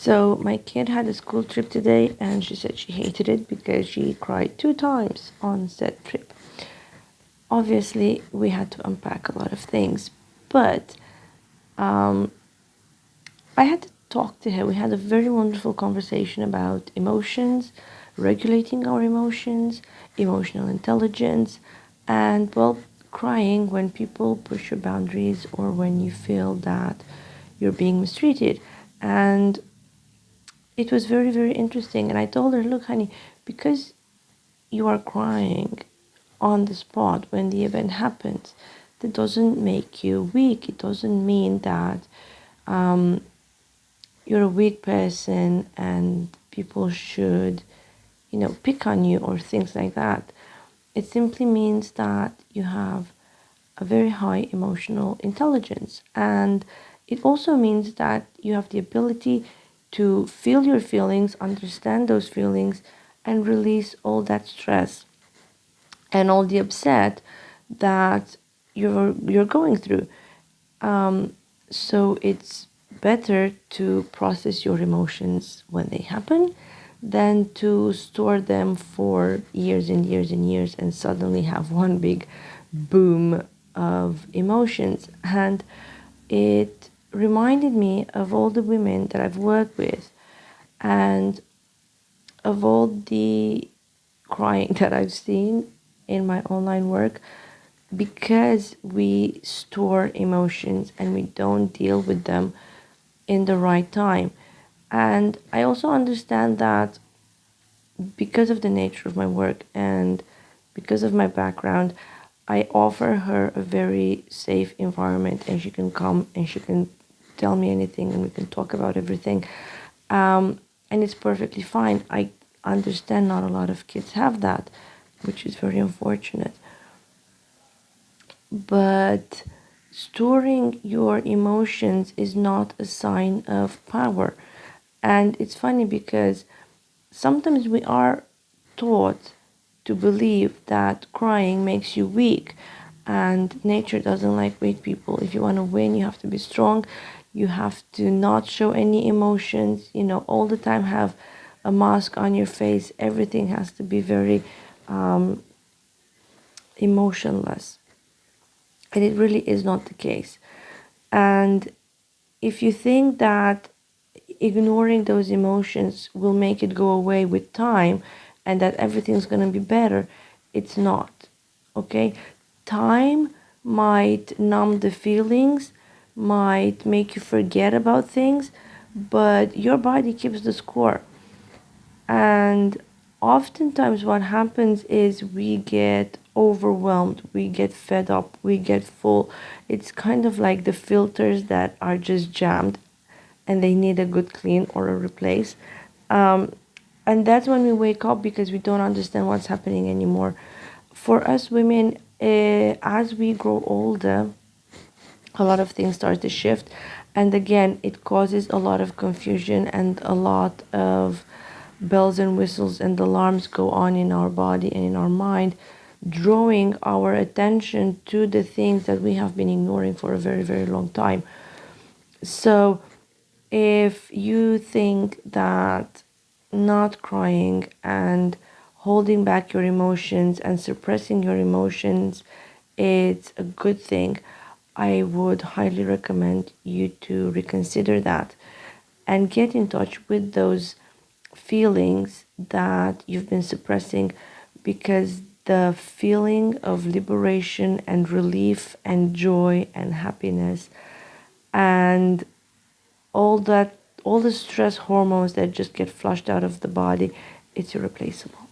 So my kid had a school trip today and she said she hated it because she cried 2 times on said trip. Obviously, we had to unpack a lot of things, but um, I had to talk to her. We had a very wonderful conversation about emotions, regulating our emotions, emotional intelligence, and well, crying when people push your boundaries or when you feel that you're being mistreated. And it was very, very interesting. And I told her, look, honey, because you are crying on the spot when the event happens, that doesn't make you weak. It doesn't mean that um, you're a weak person and people should, pick on you or things like that. It simply means that you have a very high emotional intelligence. And it also means that you have the ability to feel your feelings, understand those feelings, and release all that stress and all the upset that you're going through. So it's better to process your emotions when they happen than to store them for years and years and years and suddenly have one big boom of emotions. And it reminded me of all the women that I've worked with and of all the crying that I've seen in my online work because we store emotions and we don't deal with them in the right time. And I also understand that because of the nature of my work and because of my background, I offer her a very safe environment and she can come and she can tell me anything and we can talk about everything. And it's perfectly fine. I understand not a lot of kids have that, which is very unfortunate. But storing your emotions is not a sign of power. And it's funny because sometimes we are taught to believe that crying makes you weak, and nature doesn't like weak people. If you want to win, you have to be strong. You have to not show any emotions, all the time have a mask on your face. Everything has to be very emotionless. And it really is not the case. And if you think that ignoring those emotions will make it go away with time and that everything's going to be better, it's not. Okay? Time might numb the feelings, might make you forget about things, but your body keeps the score. And oftentimes, what happens is we get overwhelmed, we get fed up, we get full. It's kind of like the filters that are just jammed and they need a good clean or a replace. Um, and that's when we wake up because we don't understand what's happening anymore. For us women, as we grow older, a lot of things start to shift. And again, it causes a lot of confusion and a lot of bells and whistles and alarms go on in our body and in our mind, drawing our attention to the things that we have been ignoring for a very, very long time. So if you think that not crying and holding back your emotions and suppressing your emotions it's a good thing, I would highly recommend you to reconsider that and get in touch with those feelings that you've been suppressing, because the feeling of liberation and relief and joy and happiness and all that, all the stress hormones that just get flushed out of the body, it's irreplaceable.